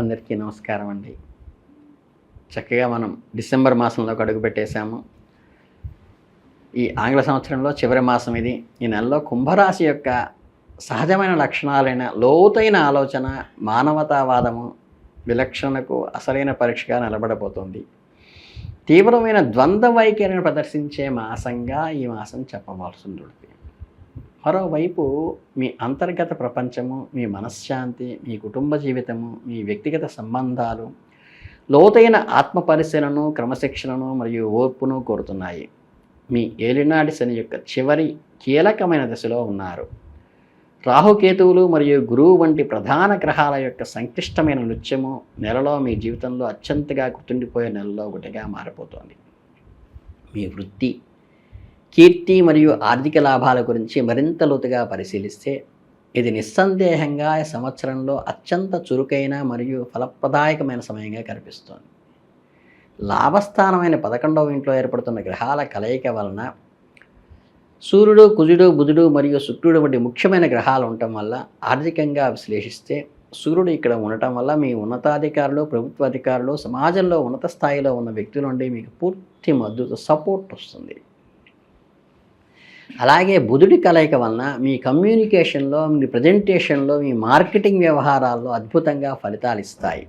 అందరికీ నమస్కారం అండి. చక్కగా మనం డిసెంబర్ మాసంలోకి అడుగుపెట్టేశాము. ఈ ఆంగ్ల సంవత్సరంలో చివరి మాసం ఇది. ఈ నెలలో కుంభరాశి యొక్క సహజమైన లక్షణాలైన లోతైన ఆలోచన, మానవతావాదము, విలక్షణకు అసలైన పరీక్షగా నిలబడబోతోంది. తీవ్రమైన ద్వంద్వ వైఖరిని ప్రదర్శించే మాసంగా ఈ మాసం చెప్పవలసి ఉంటుంది. మరోవైపు మీ అంతర్గత ప్రపంచము, మీ మనశ్శాంతి, మీ కుటుంబ జీవితము, మీ వ్యక్తిగత సంబంధాలు లోతైన ఆత్మ పరిశీలనను, క్రమశిక్షణను మరియు ఓర్పును కోరుతున్నాయి. మీ ఏలినాటి శని యొక్క చివరి కీలకమైన దశలో ఉన్నారు. రాహుకేతువులు మరియు గురువు వంటి ప్రధాన గ్రహాల యొక్క సంక్లిష్టమైన నృత్యము నెలలో మీ జీవితంలో అత్యంతగా గుర్తుండిపోయే నెలలో ఒకటిగా మారిపోతోంది. మీ వృత్తి, కీర్తి మరియు ఆర్థిక లాభాల గురించి మరింత లోతుగా పరిశీలిస్తే ఇది నిస్సందేహంగా ఈ సంవత్సరంలో అత్యంత చురుకైన మరియు ఫలప్రదాయకమైన సమయంగా కనిపిస్తోంది. లాభస్థానమైన 11వ ఇంట్లో ఏర్పడుతున్న గ్రహాల కలయిక వలన సూర్యుడు, కుజుడు, బుధుడు మరియు శుక్రుడు వంటి ముఖ్యమైన గ్రహాలు ఉండటం వల్ల ఆర్థికంగా విశ్లేషిస్తే సూర్యుడు ఇక్కడ ఉండటం వల్ల మీ ఉన్నతాధికారులు, ప్రభుత్వ అధికారులు, సమాజంలో ఉన్నత స్థాయిలో ఉన్న వ్యక్తుల నుండి మీకు పూర్తి మద్దతు, సపోర్ట్ వస్తుంది. అలాగే బుధుడి కలయిక వలన మీ కమ్యూనికేషన్లో, మీ ప్రజెంటేషన్లో, మీ మార్కెటింగ్ వ్యవహారాల్లో అద్భుతంగా ఫలితాలు ఇస్తాయి.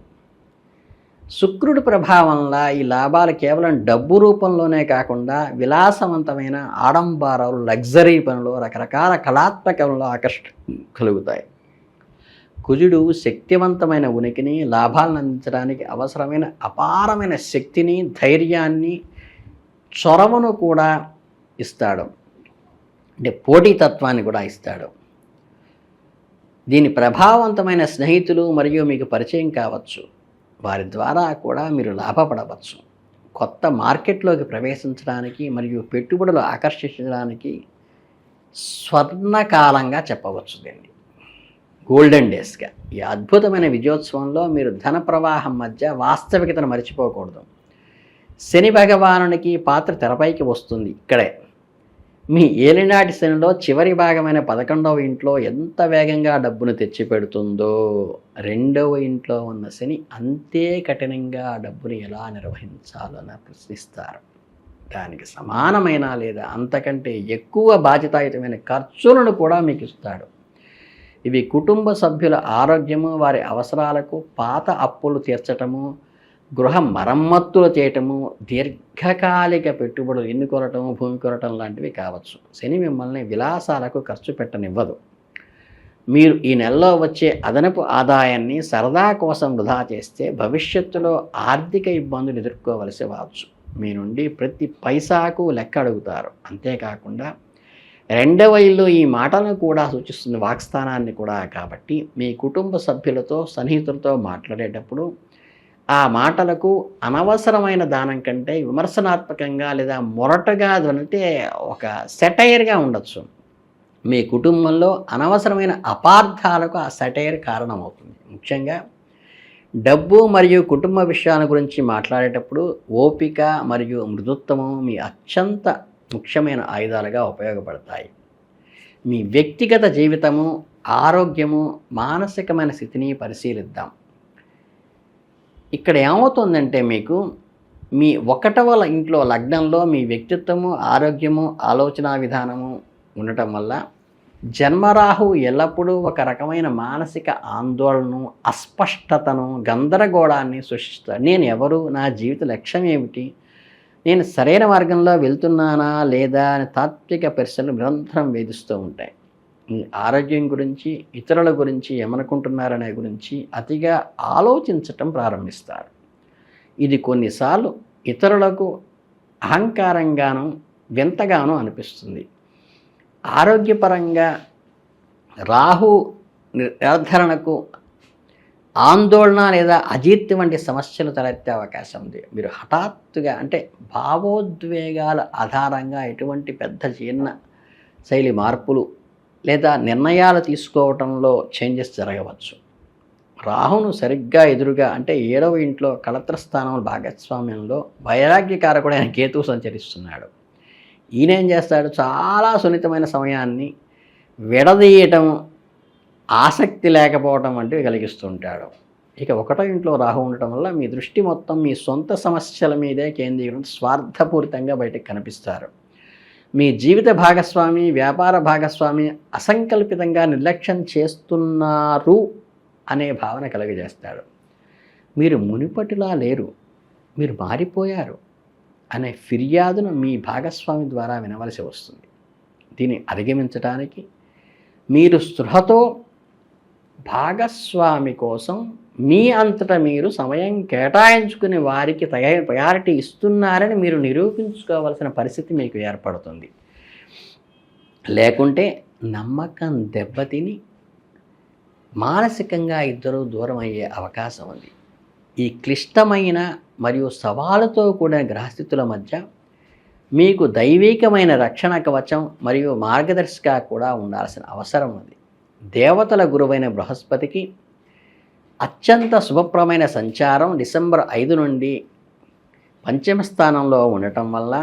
శుక్రుడి ప్రభావంలో ఈ లాభాలు కేవలం డబ్బు రూపంలోనే కాకుండా విలాసవంతమైన ఆడంబరాలు, లగ్జరీ పనులు, రకరకాల కళాత్మకంలో ఆకర్షణ కలుగుతాయి. కుజుడు శక్తివంతమైన ఉనికిని, లాభాలను అందించడానికి అవసరమైన అపారమైన శక్తిని, ధైర్యాన్ని, చొరవను కూడా ఇస్తాడు. అంటే పోటీతత్వాన్ని కూడా ఇస్తాడు. దీని ప్రభావవంతమైన స్నేహితులు మరియు మీకు పరిచయం కావచ్చు. వారి ద్వారా కూడా మీరు లాభపడవచ్చు. కొత్త మార్కెట్లోకి ప్రవేశించడానికి మరియు పెట్టుబడులు ఆకర్షించడానికి స్వర్ణకాలంగా చెప్పవచ్చు. దీన్ని గోల్డెన్ డేస్గా. ఈ అద్భుతమైన విజయోత్సవంలో మీరు ధన ప్రవాహం మధ్య వాస్తవికతను మర్చిపోకూడదు. శని భగవానునికి పాత్ర తెరపైకి వస్తుంది ఇక్కడే. మీ ఏలినాటి శనిలో చివరి భాగమైన 11వ ఇంట్లో ఎంత వేగంగా డబ్బును తెచ్చిపెడుతుందో 2వ ఇంట్లో ఉన్న శని అంతే కఠినంగా ఆ డబ్బుని ఎలా నిర్వహించాలో ప్రశ్నిస్తారు. దానికి సమానమైన లేదా అంతకంటే ఎక్కువ బాధ్యతాయుతమైన ఖర్చులను కూడా మీకు ఇస్తాడు. ఇవి కుటుంబ సభ్యుల ఆరోగ్యము, వారి అవసరాలకు, పాత అప్పులు తీర్చటము, గృహ మరమ్మతులు చేయటము, దీర్ఘకాలిక పెట్టుబడులు ఎన్నుకొనటము, భూమి కొనటం లాంటివి కావచ్చు. శని మిమ్మల్ని విలాసాలకు ఖర్చు పెట్టనివ్వదు. మీరు ఈ నెలలో వచ్చే అదనపు ఆదాయాన్ని సరదా కోసం వృధా చేస్తే భవిష్యత్తులో ఆర్థిక ఇబ్బందులు ఎదుర్కోవలసి రావచ్చు. మీ నుండి ప్రతి పైసాకు లెక్క అడుగుతారు. అంతేకాకుండా 2వ ఇల్లు ఈ మాటలను కూడా సూచిస్తుంది, వాక్స్థానాన్ని కూడా. కాబట్టి మీ కుటుంబ సభ్యులతో, సన్నిహితులతో మాట్లాడేటప్పుడు ఆ మాటలకు అనవసరమైన దానం కంటే విమర్శనాత్మకంగా లేదా మొరటగా అంటే ఒక సెటైర్గా ఉండొచ్చు. మీ కుటుంబంలో అనవసరమైన అపార్థాలకు ఆ సెటైర్ కారణమవుతుంది. ముఖ్యంగా డబ్బు మరియు కుటుంబ విషయాల గురించి మాట్లాడేటప్పుడు ఓపిక మరియు మృదుత్వము మీ అత్యంత ముఖ్యమైన ఆయుధాలుగా ఉపయోగపడతాయి. మీ వ్యక్తిగత జీవితము, ఆరోగ్యము, మానసికమైన స్థితిని పరిశీలిద్దాం. ఇక్కడ ఏమవుతుందంటే మీకు మీ 1వ ఇంట్లో లగ్నంలో మీ వ్యక్తిత్వము, ఆరోగ్యము, ఆలోచన విధానము ఉండటం వల్ల జన్మరాహు ఎల్లప్పుడూ ఒక రకమైన మానసిక ఆందోళనను, అస్పష్టతను, గందరగోళాన్ని సృష్టిస్తాడు. నేను ఎవరు, నా జీవిత లక్ష్యం ఏమిటి, నేను సరైన మార్గంలో వెళ్తున్నానా లేదా అని తాత్విక ప్రశ్నలు నిరంతరం వేధిస్తూ ఉంటాయి. ఈ ఆరోగ్యం గురించి, ఇతరుల గురించి ఏమనుకుంటున్నారనే గురించి అతిగా ఆలోచించటం ప్రారంభిస్తారు. ఇది కొన్నిసార్లు ఇతరులకు అహంకారంగాను, వింతగాను అనిపిస్తుంది. ఆరోగ్యపరంగా రాహు నిర్ధారణకు ఆందోళన లేదా అజీర్తి వంటి సమస్యలు తలెత్తే అవకాశం ఉంది. మీరు హఠాత్తుగా అంటే భావోద్వేగాల ఆధారంగా ఎటువంటి పెద్ద జీర్ణ శైలి మార్పులు లేదా నిర్ణయాలు తీసుకోవటంలో చేంజెస్ జరగవచ్చు. రాహును సరిగ్గా ఎదురుగా అంటే 7వ ఇంట్లో కళత్ర స్థానం భాగస్వామ్యంలో వైరాగ్యకారకుడైన కేతువు సంచరిస్తున్నాడు. ఈయనేం చేస్తాడు, చాలా సున్నితమైన సమయాన్ని విడదీయటం, ఆసక్తి లేకపోవటం వంటివి కలిగిస్తుంటాడు. ఇక 1వ ఇంట్లో రాహు ఉండటం వల్ల మీ దృష్టి మొత్తం మీ సొంత సమస్యల మీదే కేంద్రీకరించి స్వార్థపూరితంగా బయటకు కనిపిస్తారు. మీ జీవిత భాగస్వామి, వ్యాపార భాగస్వామి అసంకల్పితంగా నిర్లక్ష్యం చేస్తున్నారు అనే భావన కలుగజేస్తాడు. మీరు మునుపటిలా లేరు, మీరు మారిపోయారు అనే ఫిర్యాదును మీ భాగస్వామి ద్వారా వినవలసి వస్తుంది. దీన్ని అధిగమించడానికి మీరు స్పృహతో భాగస్వామి కోసం మీ అంతటా మీరు సమయం కేటాయించుకుని వారికి ప్రయారిటీ ఇస్తున్నారని మీరు నిరూపించుకోవాల్సిన పరిస్థితి మీకు ఏర్పడుతుంది. లేకుంటే నమ్మకం దెబ్బతిని మానసికంగా ఇద్దరూ దూరం అయ్యే అవకాశం ఉంది. ఈ క్లిష్టమైన మరియు సవాలుతో కూడిన గ్రహస్థితుల మధ్య మీకు దైవీకమైన రక్షణ కవచం మరియు మార్గదర్శిగా కూడా ఉండాల్సిన అవసరం ఉంది. దేవతల గురువైన బృహస్పతికి అత్యంత శుభప్రమైన సంచారం డిసెంబర్ 5 నుండి 5వ స్థానంలో ఉండటం వల్ల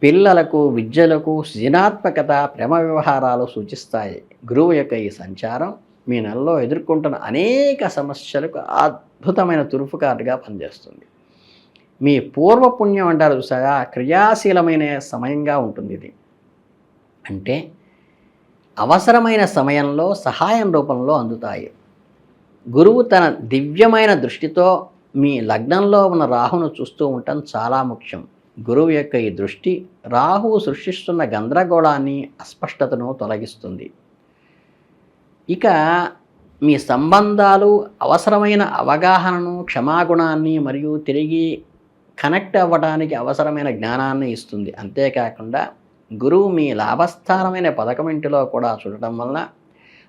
పిల్లలకు, విద్యలకు సృజనాత్మకత, ప్రేమ వ్యవహారాలు సూచిస్తాయి. గురువు యొక్క ఈ సంచారం మీ నెలలో ఎదుర్కొంటున్న అనేక సమస్యలకు అద్భుతమైన తురుపుకారుగా పనిచేస్తుంది. మీ పూర్వపుణ్యం అంటారు చూసారా, క్రియాశీలమైన సమయంగా ఉంటుంది ఇది. అంటే అవసరమైన సమయంలో సహాయం రూపంలో అందుతాయి. గురువు తన దివ్యమైన దృష్టితో మీ లగ్నంలో ఉన్న రాహును చూస్తూ ఉండటం చాలా ముఖ్యం. గురువు యొక్క ఈ దృష్టి రాహువు సృష్టిస్తున్న గందరగోళాన్ని, అస్పష్టతను తొలగిస్తుంది. ఇక మీ సంబంధాలు అవసరమైన అవగాహనను, క్షమాగుణాన్ని మరియు తిరిగి కనెక్ట్ అవ్వడానికి అవసరమైన జ్ఞానాన్ని ఇస్తుంది. అంతేకాకుండా గురువు మీ లాభస్థానమైన 11వ ఇంటిలో కూడా చూడటం వలన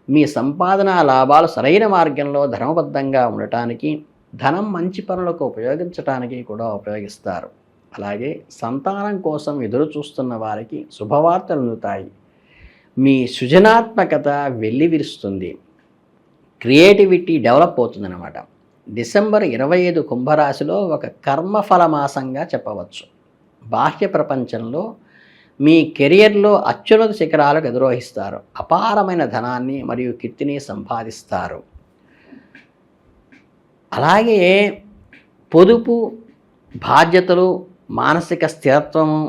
మీ సంపాదన లాభాలు సరైన మార్గంలో ధర్మబద్ధంగా ఉండటానికి, ధనం మంచి పనులకు ఉపయోగించడానికి కూడా ఉపయోగిస్తారు. అలాగే సంతానం కోసం ఎదురు చూస్తున్న వారికి శుభవార్తలు అందుతాయి. మీ సృజనాత్మకత వెల్లివిరుస్తుంది. క్రియేటివిటీ డెవలప్ అవుతుందన్నమాట. డిసెంబర్ 25 కుంభరాశిలో ఒక కర్మఫల మాసంగా చెప్పవచ్చు. బాహ్య ప్రపంచంలో మీ కెరియర్లో అత్యున్నత శిఖరాలకు అధిరోహిస్తారు. అపారమైన ధనాన్ని మరియు కీర్తిని సంపాదిస్తారు. అలాగే పొదుపు, బాధ్యతలు, మానసిక స్థిరత్వము,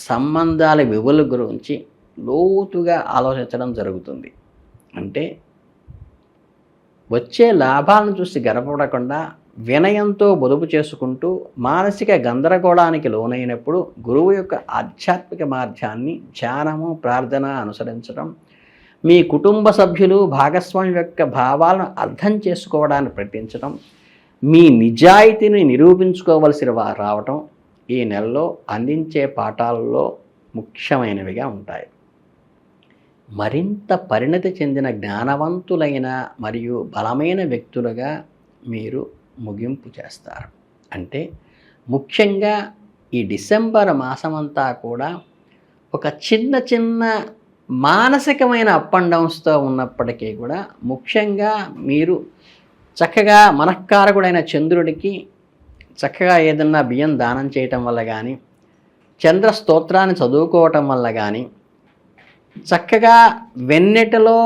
సంబంధాల విలువల గురించి లోతుగా ఆలోచించడం జరుగుతుంది. అంటే వచ్చే లాభాలను చూసి గర్వపడకుండా వినయంతో పొదుపు చేసుకుంటూ మానసిక గందరగోళానికి లోనైనప్పుడు గురువు యొక్క ఆధ్యాత్మిక మార్గాన్ని, ధ్యానము, ప్రార్థన అనుసరించడం, మీ కుటుంబ సభ్యులు, భాగస్వామి యొక్క భావాలను అర్థం చేసుకోవడానికి ప్రయత్నించడం, మీ నిజాయితీని నిరూపించుకోవలసి రావటం ఈ నెలలో అందించే పాఠాలలో ముఖ్యమైనవిగా ఉంటాయి. మరింత పరిణతి చెందిన జ్ఞానవంతులైన మరియు బలమైన వ్యక్తులుగా మీరు ముగింపు చేస్తారు. అంటే ముఖ్యంగా ఈ డిసెంబర్ మాసమంతా కూడా ఒక చిన్న మానసికమైన అప్ అండ్ డౌన్స్తో ఉన్నప్పటికీ కూడా ముఖ్యంగా మీరు చక్కగా మనఃకారకుడైన చంద్రుడికి చక్కగా ఏదన్నా బియ్యం దానం చేయటం వల్ల కానీ, చంద్ర స్తోత్రాన్ని చదువుకోవటం వల్ల కానీ, చక్కగా వెన్నెటలో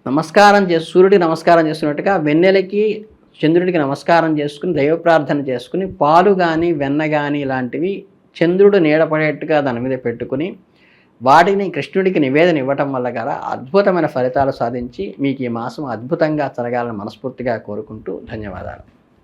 నమస్కారం సూర్యుడికి నమస్కారం చేస్తున్నట్టుగా వెన్నెలకి, చంద్రుడికి నమస్కారం చేసుకుని దైవ ప్రార్థన చేసుకుని పాలు కానీ, వెన్న కానీ ఇలాంటివి చంద్రుడు నీడపడేట్టుగా దాని మీద పెట్టుకుని వాటిని కృష్ణుడికి నివేదన ఇవ్వటం వల్ల గల అద్భుతమైన ఫలితాలు సాధించి మీకు ఈ మాసం అద్భుతంగా జరగాలని మనస్ఫూర్తిగా కోరుకుంటూ ధన్యవాదాలు.